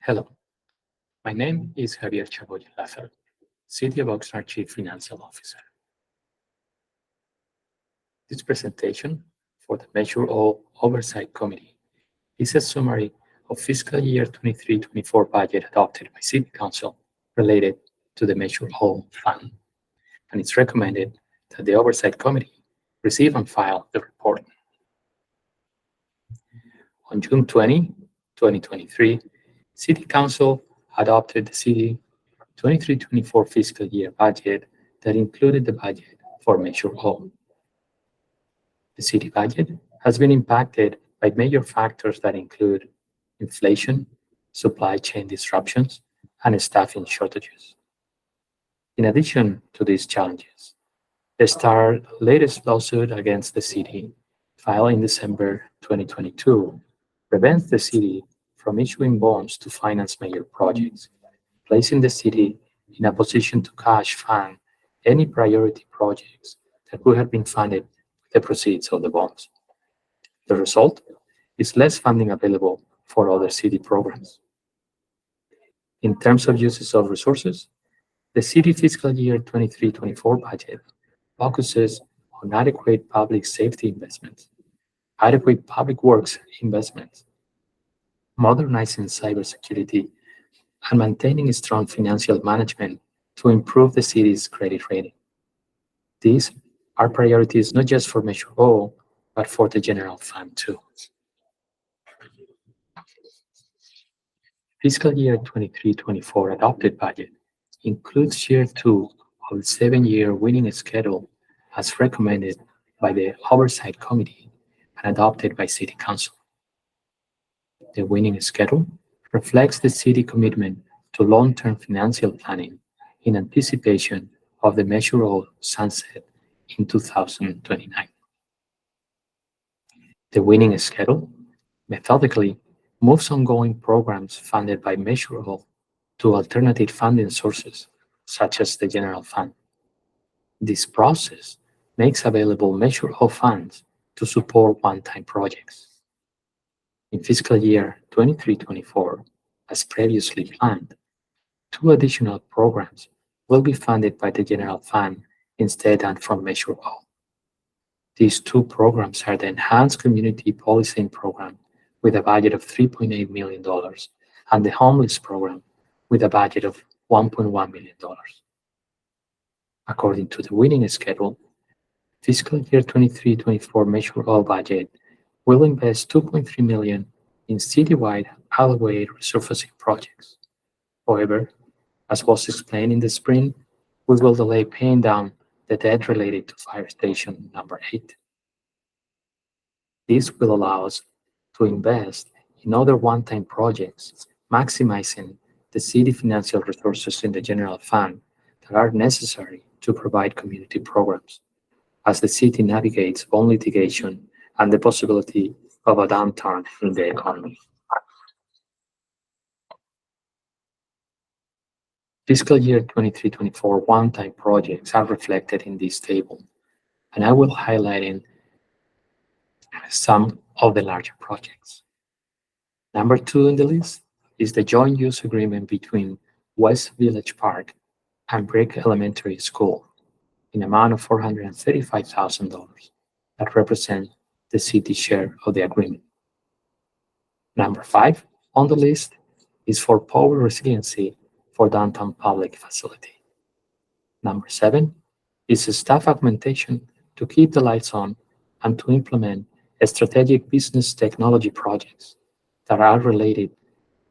Hello, my name is Javier Chaboy Lazar, City of Oxnard Chief Financial Officer. This presentation for the Measure All Oversight Committee is a summary of fiscal year 23-24 budget adopted by City Council related to the Measure All Fund, and it's recommended that the Oversight Committee receive and file the report. On June 20, 2023, City Council adopted the City 23-24 fiscal year budget that included the budget for Measure All. The city budget has been impacted by major factors that include inflation, supply chain disruptions, and staffing shortages. In addition to these challenges, the STAR latest lawsuit against the city, filed in December 2022, prevents the city from issuing bonds to finance major projects, placing the city in a position to cash fund any priority projects that would have been funded with the proceeds of the bonds. The result is less funding available for other city programs. In terms of uses of resources, the city fiscal year 23-24 budget focuses on adequate public safety investments, adequate public works investments, modernizing cybersecurity, and maintaining strong financial management to improve the city's credit rating. These are priorities not just for Measure O, but for the general fund too. Fiscal year 23-24 adopted budget includes Year 2 of the 7-year winning schedule as recommended by the Oversight Committee and adopted by City Council. The winning schedule reflects the city commitment to long-term financial planning in anticipation of the Measure O sunset in 2029. The winning schedule methodically moves ongoing programs funded by Measure O to alternative funding sources, such as the general fund. This process makes available Measure O funds to support one-time projects. In fiscal year 23-24, as previously planned, 2 additional programs will be funded by the general fund instead and from Measure O. These 2 programs are the Enhanced Community Policing Program with a budget of $3.8 million and the Homeless Program with a budget of $1.1 million. According to the winning schedule, fiscal year 23-24 Measure O budget will invest $2.3 million in citywide alleyway resurfacing projects. However, as was explained in the spring, we will delay paying down the debt related to Fire Station number 8. This will allow us to invest in other one-time projects, maximizing the city financial resources in the general fund that are necessary to provide community programs as the city navigates bond litigation and the possibility of a downturn in the economy. Fiscal year 23-24 one-time projects are reflected in this table, and I will highlight in some of the larger projects. Number 2 in the list is the joint use agreement between West Village Park and Brick Elementary School in amount of $435,000 that represent the city's share of the agreement. Number 5 on the list is for power resiliency for downtown public facility. Number 7 is a staff augmentation to keep the lights on and to implement strategic business technology projects that are related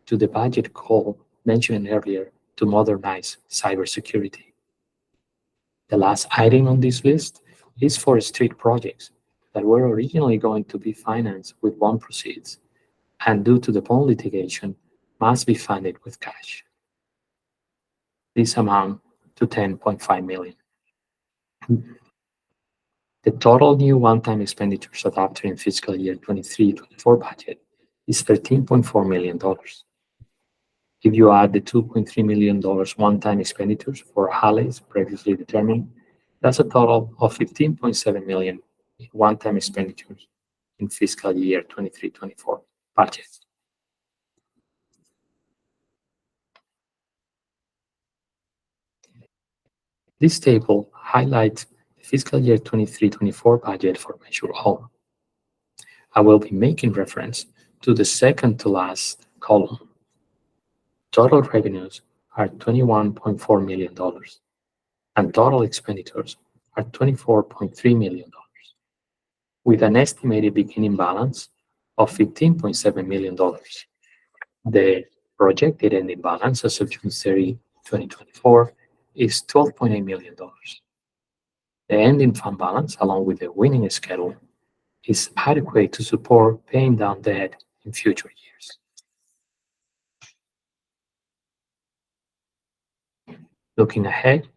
to the budget call mentioned earlier to modernize cybersecurity. The last item on this list is for street projects that were originally going to be financed with bond proceeds and due to the bond litigation must be funded with cash. This amount to $10.5 million. The total new one-time expenditures adopted in fiscal year 23-24 budget is $13.4 million. If you add the $2.3 million one-time expenditures for alleys previously determined, that's a total of $15.7 million in one-time expenditures in fiscal year 23-24 budget. This table highlights the fiscal year 23-24 budget for Measure O. I will be making reference to the second to last column. Total revenues are $21.4 million, and total expenditures are $24.3 million, with an estimated beginning balance of $15.7 million. The projected ending balance as of June 30, 2024 is $12.8 million. The ending fund balance, along with the winning schedule, is adequate to support paying down debt in future years. Looking ahead,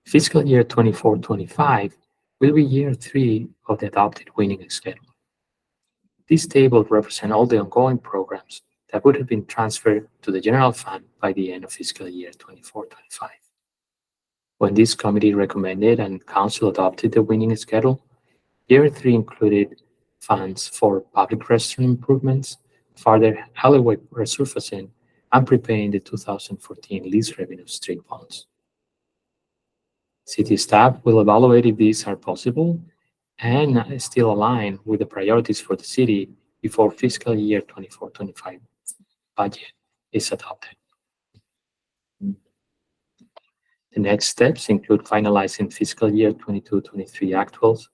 fiscal year 24-25 will be year 3 of the adopted winning schedule. This table represents all the ongoing programs that would have been transferred to the general fund by the end of fiscal year 24-25. When this committee recommended and council adopted the winning schedule, year 3 included funds for public restroom improvements, further alleyway resurfacing, and prepaying the 2014 lease revenue stream bonds. City staff will evaluate if these are possible and still align with the priorities for the city before fiscal year 24-25 budget is adopted. The next steps include finalizing fiscal year 22-23 actuals,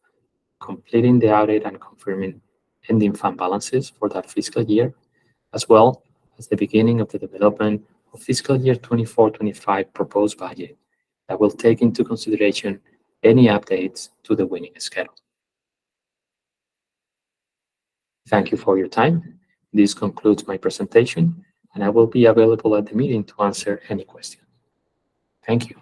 completing the audit and confirming ending fund balances for that fiscal year, as well as the beginning of the development of fiscal year 24-25 proposed budget that will take into consideration any updates to the winning schedule. Thank you for your time. This concludes my presentation, and I will be available at the meeting to answer any questions. Thank you.